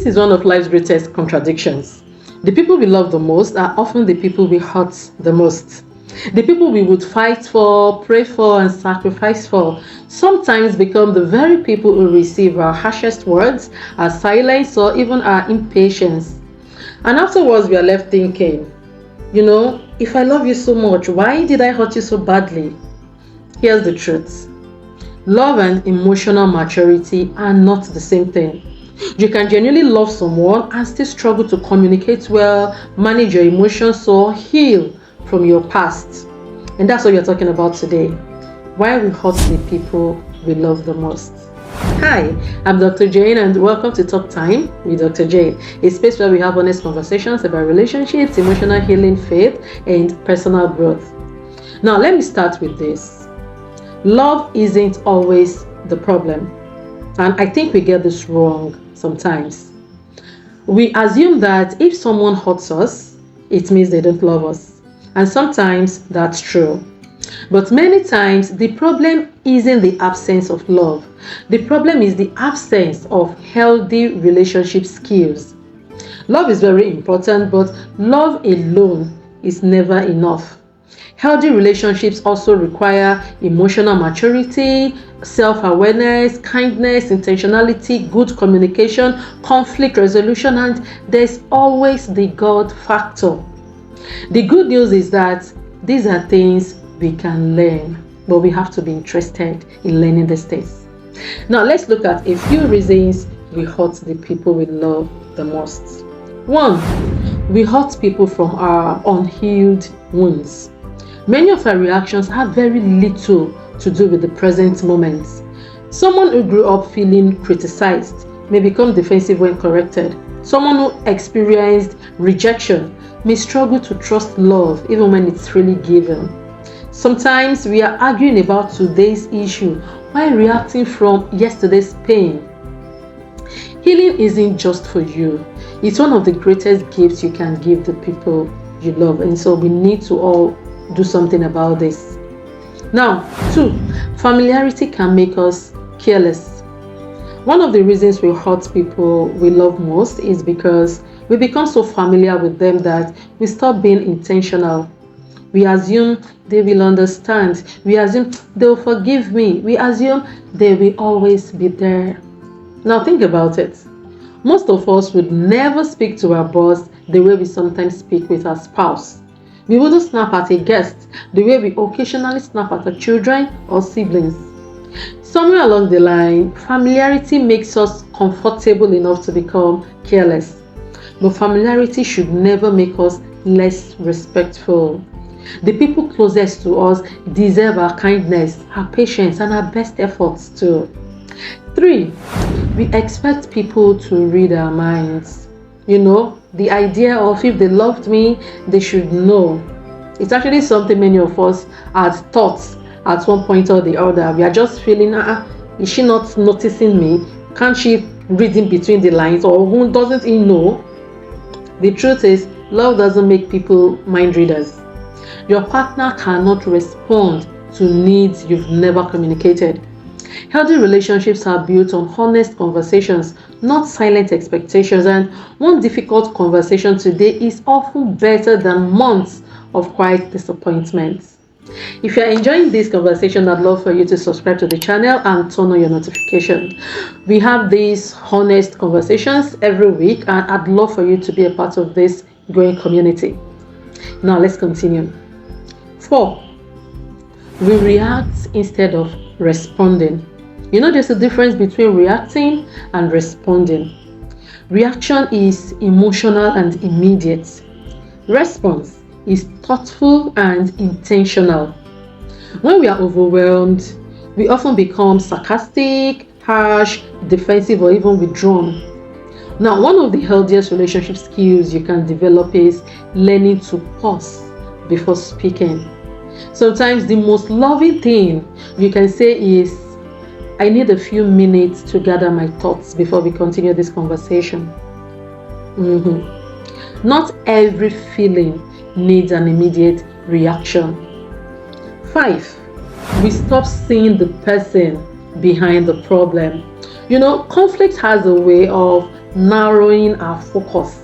This is one of life's greatest contradictions. The people we love the most are often the people we hurt the most. The people we would fight for, pray for, and sacrifice for sometimes become the very people who receive our harshest words, our silence, or even our impatience. And afterwards, we are left thinking, if I love you so much, why did I hurt you so badly? Here's the truth. Love and emotional maturity are not the same thing. You can genuinely love someone and still struggle to communicate well, manage your emotions, or heal from your past. And that's what we're talking about today. Why we hurt the people we love the most. Hi, I'm Dr. Jane and welcome to Talk Time with Dr. Jane, a space where we have honest conversations about relationships, emotional healing, faith, and personal growth. Now, let me start with this. Love isn't always the problem. And I think we get this wrong sometimes. We assume that if someone hurts us, it means they don't love us. And sometimes that's true. But many times, the problem isn't the absence of love. The problem is the absence of healthy relationship skills. Love is very important, but love alone is never enough. Healthy relationships also require emotional maturity, self-awareness, kindness, intentionality, good communication, conflict resolution, and there's always the God factor. The good news is that these are things we can learn, but we have to be interested in learning these things. Now, let's look at a few reasons we hurt the people we love the most. 1. We hurt people from our unhealed wounds. Many of our reactions have very little to do with the present moment. Someone who grew up feeling criticized may become defensive when corrected. Someone who experienced rejection may struggle to trust love even when it's really given. Sometimes we are arguing about today's issue while reacting from yesterday's pain. Healing isn't just for you. It's one of the greatest gifts you can give the people you love, and so we need to all do something about this. Now, 2. Familiarity can make us careless. One of the reasons we hurt people we love most is because we become so familiar with them that we stop being intentional. We assume they will understand. We assume they'll forgive me. We assume they will always be there. Now think about it. Most of us would never speak to our boss the way we sometimes speak with our spouse. We wouldn't snap at a guest the way we occasionally snap at our children or siblings. Somewhere along the line, familiarity makes us comfortable enough to become careless. But familiarity should never make us less respectful. The people closest to us deserve our kindness, our patience, and our best efforts too. 3. We expect people to read our minds. The idea of if they loved me, they should know. It's actually something many of us had thought at one point or the other. We are just feeling, is she not noticing me? Can't she read in between the lines? Or who doesn't he know? The truth is, love doesn't make people mind readers. Your partner cannot respond to needs you've never communicated. Healthy relationships are built on honest conversations, not silent expectations, and one difficult conversation today is often better than months of quiet disappointments. If you're enjoying this conversation, I'd love for you to subscribe to the channel and turn on your notifications. We have these honest conversations every week, and I'd love for you to be a part of this growing community. Now let's continue. 4. We react instead of responding. There's a difference between reacting and responding. Reaction is emotional and immediate. Response is thoughtful and intentional. When we are overwhelmed, we often become sarcastic, harsh, defensive, or even withdrawn. Now, one of the healthiest relationship skills you can develop is learning to pause before speaking. Sometimes the most loving thing you can say is, I need a few minutes to gather my thoughts before we continue this conversation. Not every feeling needs an immediate reaction. 5. We stop seeing the person behind the problem. Conflict has a way of narrowing our focus.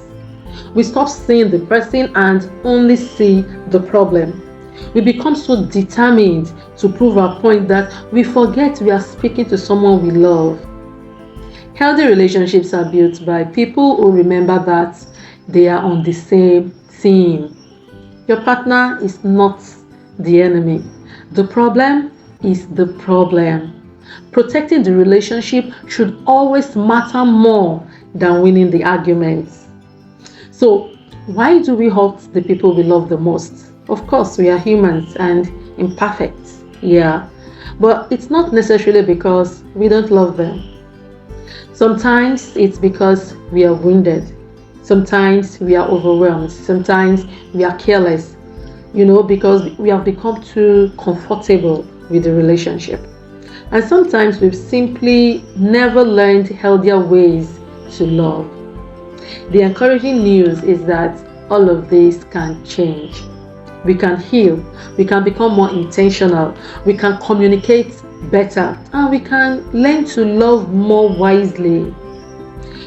We stop seeing the person and only see the problem. We become so determined to prove our point that we forget we are speaking to someone we love. Healthy relationships are built by people who remember that they are on the same team. Your partner is not the enemy. The problem is the problem. Protecting the relationship should always matter more than winning the arguments. So, why do we hurt the people we love the most? Of course, we are humans and imperfect, yeah. But it's not necessarily because we don't love them. Sometimes it's because we are wounded. Sometimes we are overwhelmed. Sometimes we are careless, because we have become too comfortable with the relationship. And sometimes we've simply never learned healthier ways to love. The encouraging news is that all of this can change. We can heal, we can become more intentional, we can communicate better, and we can learn to love more wisely.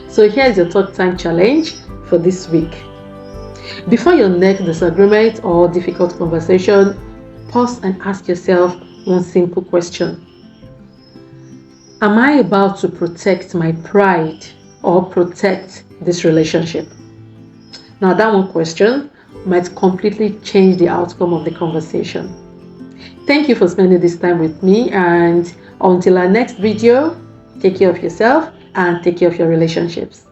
So here's your talk time challenge for this week. Before your next disagreement or difficult conversation, pause and ask yourself one simple question. Am I about to protect my pride or protect this relationship? Now that one question might completely change the outcome of the conversation. Thank you for spending this time with me, and until our next video, take care of yourself and take care of your relationships.